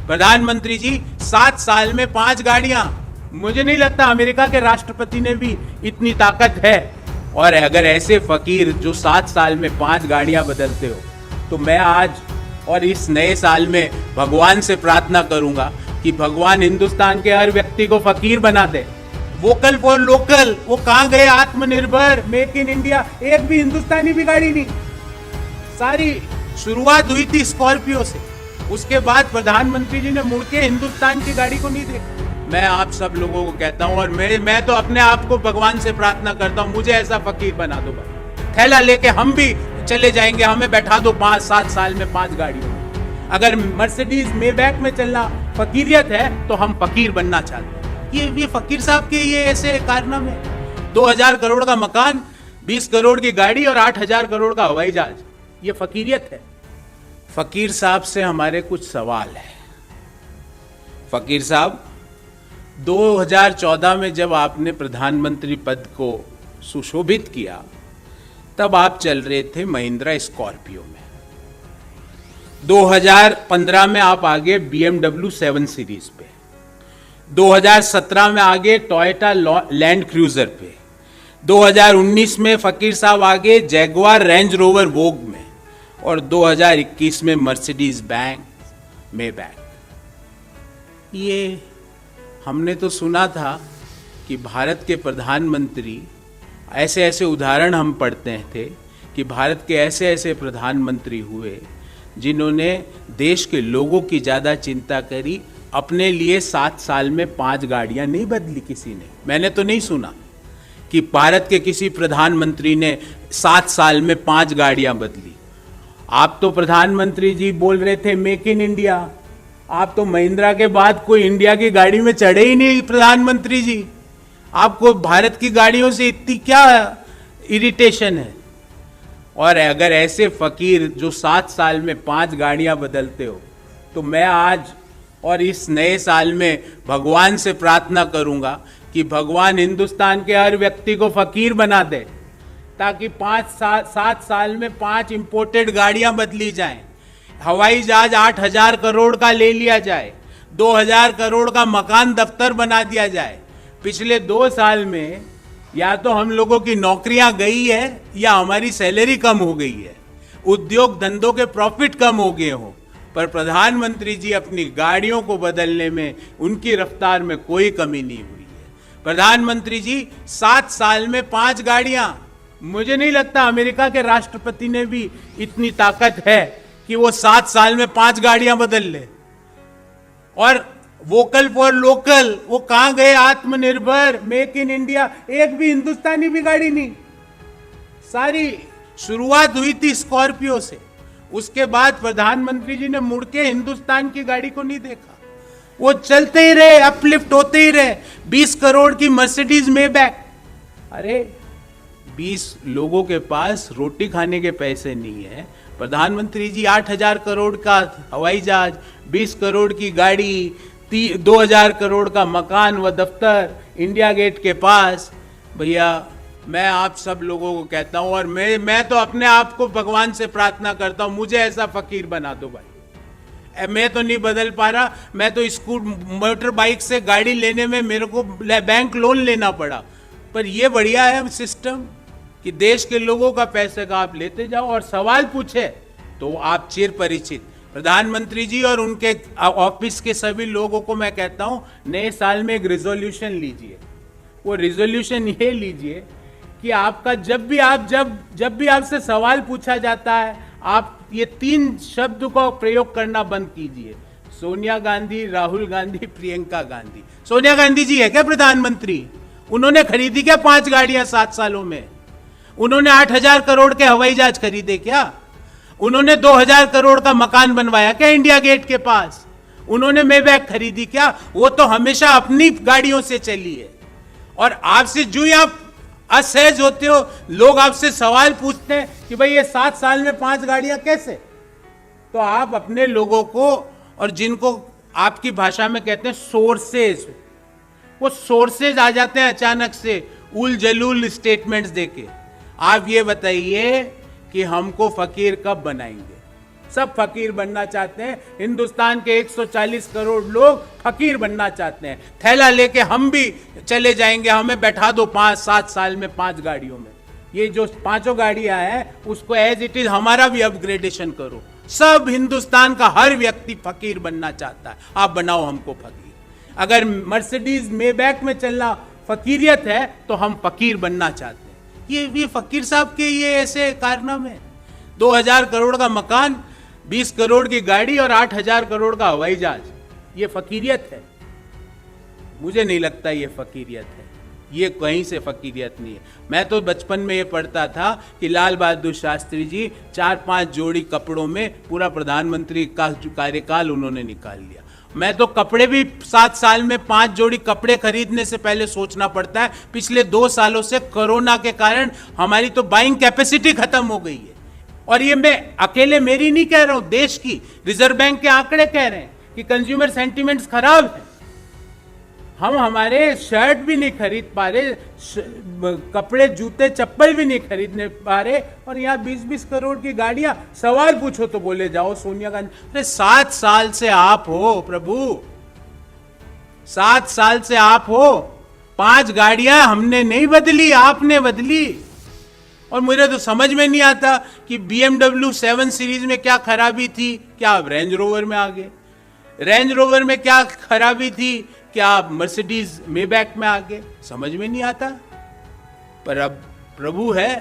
प्रधानमंत्री जी 7 साल में 5 गाड़ियां, मुझे नहीं लगता अमेरिका के राष्ट्रपति ने भी इतनी ताकत है। और अगर ऐसे फकीर जो 7 साल में 5 गाड़ियां बदलते हो, तो मैं आज और इस नए साल में भगवान से प्रार्थना करूंगा कि भगवान हिंदुस्तान के हर व्यक्ति को फकीर बना दे। वोकल फॉर लोकल, वो कहां गए? आत्मनिर्भर, मेक इन इंडिया, एक भी हिंदुस्तानी भी गाड़ी नहीं। सारी शुरुआत हुई थी स्कॉर्पियो से, उसके बाद प्रधानमंत्री जी ने मुड़ के हिंदुस्तान की गाड़ी को नहीं देखा। मैं आप सब लोगों को कहता हूं और मैं तो अपने आप को भगवान से प्रार्थना करता हूं, मुझे ऐसा फकीर बना दो भाई। थैला लेके हम भी चले जाएंगे, हमें बैठा दो 5-7 साल में 5 गाड़ियों। अगर मर्सिडीज मेबैक में चलना फकीरियत है तो हम फकीर बनना चाहते हैं। ये फकीर साहब के ये ऐसे कारनामे, 2000 करोड़ का मकान, 20 करोड़ की गाड़ी और 8000 करोड़ का हवाई जहाज, ये फकीरियत है। फकीर साहब से हमारे कुछ सवाल है। फकीर साहब, 2014 में जब आपने प्रधानमंत्री पद को सुशोभित किया, तब आप चल रहे थे महिंद्रा स्कॉर्पियो में। 2015 में आप आगे BMW 7 सीरीज पे, 2017 में आगे टोयोटा लैंड क्रूजर पे, 2019 में फकीर साहब आगे जैगुआर रेंज रोवर वोग में, और 2021 में मर्सिडीज मेबैक। ये हमने तो सुना था कि भारत के प्रधानमंत्री, ऐसे ऐसे उदाहरण हम पढ़ते थे कि भारत के ऐसे ऐसे प्रधानमंत्री हुए जिन्होंने देश के लोगों की ज़्यादा चिंता करी, अपने लिए 7 साल में 5 गाड़ियां नहीं बदली किसी ने। मैंने तो नहीं सुना कि भारत के किसी प्रधानमंत्री ने 7 साल में 5 गाड़ियां बदली। आप तो प्रधानमंत्री जी बोल रहे थे मेक इन इंडिया, आप तो महिंद्रा के बाद कोई इंडिया की गाड़ी में चढ़े ही नहीं प्रधानमंत्री जी। आपको भारत की गाड़ियों से इतनी क्या इरिटेशन है? और अगर ऐसे फकीर जो 7 साल में 5 गाड़ियां बदलते हो, तो मैं आज और इस नए साल में भगवान से प्रार्थना करूंगा कि भगवान हिंदुस्तान के हर व्यक्ति को फकीर बना दे, ताकि 7 साल में 5 इंपोर्टेड गाड़ियां बदली जाएं, हवाई जहाज 8000 करोड़ का ले लिया जाए, 2000 करोड़ का मकान दफ्तर बना दिया जाए। पिछले 2 साल में या तो हम लोगों की नौकरियां गई है या हमारी सैलरी कम हो गई है, उद्योग धंधों के प्रॉफिट कम हो गए हो, पर प्रधानमंत्री जी अपनी गाड़ियों को बदलने में, उनकी रफ्तार में कोई कमी नहीं हुई है। प्रधानमंत्री जी 7 साल में 5 गाड़ियां, मुझे नहीं लगता अमेरिका के राष्ट्रपति ने भी इतनी ताकत है कि वो 7 साल में 5 गाड़ियां बदल ले। और वोकल फॉर लोकल, वो कहां गए? आत्मनिर्भर, मेक इन इंडिया, एक भी हिंदुस्तानी भी गाड़ी नहीं। सारी शुरुआत हुई थी स्कॉर्पियो से, उसके बाद प्रधानमंत्री जी ने मुड़ के हिंदुस्तान की गाड़ी को नहीं देखा। वो चलते ही रहे, अपलिफ्ट होते ही रहे। 20 करोड़ की मर्सिडीज मेबैक, अरे 20 लोगों के पास रोटी खाने के पैसे नहीं है। प्रधानमंत्री जी 8000 करोड़ का हवाई जहाज, 20 करोड़ की गाड़ी, 2000 करोड़ का मकान व दफ्तर इंडिया गेट के पास। भैया, मैं आप सब लोगों को कहता हूं और मैं तो अपने आप को भगवान से प्रार्थना करता हूं, मुझे ऐसा फकीर बना दो भाई। मैं तो नहीं बदल पा रहा, मैं तो मोटर बाइक से गाड़ी लेने में मेरे को बैंक लोन लेना पड़ा। पर ये बढ़िया है सिस्टम कि देश के लोगों का पैसे का आप लेते जाओ और सवाल पूछे तो आप चिर परिचित। प्रधानमंत्री जी और उनके ऑफिस के सभी लोगों को मैं कहता हूं, नए साल में एक रिजोल्यूशन लीजिए। वो रिजोल्यूशन ये लीजिए कि आपका जब भी आपसे सवाल पूछा जाता है, आप ये 3 शब्द को प्रयोग करना बंद कीजिए। सोनिया गांधी, राहुल गांधी, प्रियंका गांधी। सोनिया गांधी जी है क्या प्रधानमंत्री? उन्होंने खरीदी क्या 5 गाड़ियां 7 सालों में? उन्होंने 8000 करोड़ के हवाई जहाज खरीदे क्या? उन्होंने 2000 करोड़ का मकान बनवाया क्या इंडिया गेट के पास? उन्होंने मेबैक खरीदी क्या? वो तो हमेशा अपनी गाड़ियों से चली है। और आपसे जो ही आप असहज होते हो, लोग आपसे सवाल पूछते हैं कि भाई ये 7 साल में 5 गाड़ियां कैसे, तो आप अपने लोगों को, और जिनको आपकी भाषा में कहते हैं सोर्सेज, वो सोर्सेज आ जाते हैं अचानक से उल जलूल स्टेटमेंट्स देके। आप ये बताइए कि हमको फकीर कब बनाएंगे? सब फकीर बनना चाहते हैं। हिंदुस्तान के 140 करोड़ लोग फकीर बनना चाहते हैं। थैला लेके हम भी चले जाएंगे, हमें बैठा दो 5-7 साल में 5 गाड़ियों में। ये जो 5 गाड़ियां हैं उसको एज इट इज हमारा भी अपग्रेडेशन करो। सब हिंदुस्तान का हर व्यक्ति फकीर बनना चाहता है, आप बनाओ हमको फकीर। अगर मर्सिडीज मेबैक में चलना फकीरियत है तो हम फकीर बनना चाहते हैं। ये फकीर साहब के ये ऐसे कारनामे। 2000 करोड़ का मकान, 20 करोड़ की गाड़ी और 8000 करोड़ का हवाई जहाज, ये फकीरियत है? मुझे नहीं लगता ये फकीरियत है। ये कहीं से फकीरियत नहीं है। मैं तो बचपन में ये पढ़ता था कि लाल बहादुर शास्त्री जी 4-5 जोड़ी कपड़ों में पूरा प्रधानमंत्री का कार्यकाल उन्होंने निकाल लिया। मैं तो कपड़े भी 7 साल में 5 जोड़ी कपड़े खरीदने से पहले सोचना पड़ता है। पिछले 2 सालों से कोरोना के कारण हमारी तो बाइंग कैपेसिटी खत्म हो गई है। और ये मैं अकेले मेरी नहीं कह रहा हूं, देश की रिजर्व बैंक के आंकड़े कह रहे हैं कि कंज्यूमर सेंटिमेंट्स खराब है। हम हमारे शर्ट भी नहीं खरीद पा रहे, कपड़े जूते चप्पल भी नहीं खरीदने पा रहे, और यहाँ 20-20 करोड़ की गाड़ियां। सवाल पूछो तो बोले जाओ सोनिया गांधी। अरे 7 साल से आप हो प्रभु, 7 साल से आप हो। 5 गाड़ियां हमने नहीं बदली, आपने बदली। और मुझे तो समझ में नहीं आता कि BMW 7 सीरीज में क्या खराबी थी, क्या आप रेंज रोवर में आ गए? रेंज रोवर में क्या खराबी थी, क्या आप मर्सिडीज मेबैक में आ गए? समझ में नहीं आता। पर अब प्रभु है,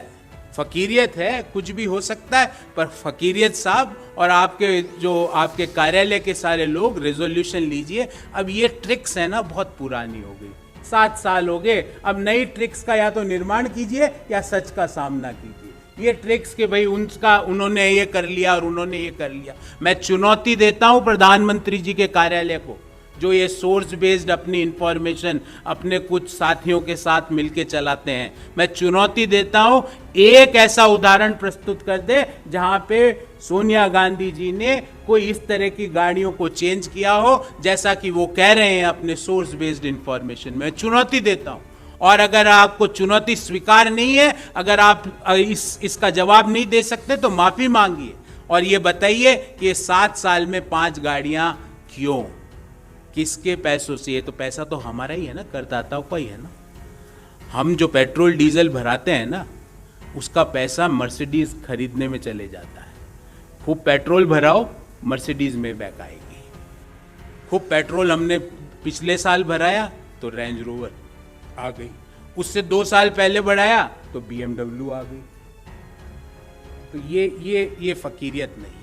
फकीरियत है, कुछ भी हो सकता है। पर फकीरियत साहब और आपके कार्यालय के सारे लोग रेजोल्यूशन लीजिए। अब ये ट्रिक्स है ना, बहुत पुरानी हो गई। 7 साल हो गए, अब नई ट्रिक्स का या तो निर्माण कीजिए या सच का सामना कीजिए। ये ट्रिक्स के भाई उन्होंने ये कर लिया और उन्होंने ये कर लिया। मैं चुनौती देता हूं प्रधानमंत्री जी के कार्यालय को, जो ये सोर्स बेस्ड अपनी इंफॉर्मेशन अपने कुछ साथियों के साथ मिलके चलाते हैं। मैं चुनौती देता हूं, एक ऐसा उदाहरण प्रस्तुत कर दे जहां पे सोनिया गांधी जी ने कोई इस तरह की गाड़ियों को चेंज किया हो जैसा कि वो कह रहे हैं अपने सोर्स बेस्ड इंफॉर्मेशन में। चुनौती देता हूं। और अगर आपको चुनौती स्वीकार नहीं है, अगर आप इसका जवाब नहीं दे सकते तो माफी मांगिए और ये बताइए कि ये 7 साल में 5 गाड़ियां क्यों, किसके पैसों से? ये तो पैसा तो हमारा ही है ना, करदाताओं का ही है ना। हम जो पेट्रोल डीजल भराते हैं ना, उसका पैसा मर्सिडीज खरीदने में चले जाता है। खूब पेट्रोल भराओ, मर्सिडीज में बैक आएगी। खूब पेट्रोल हमने पिछले साल भराया तो रेंज रोवर आ गई, उससे 2 साल पहले बढ़ाया तो BMW आ गई। तो ये फकीरियत नहीं।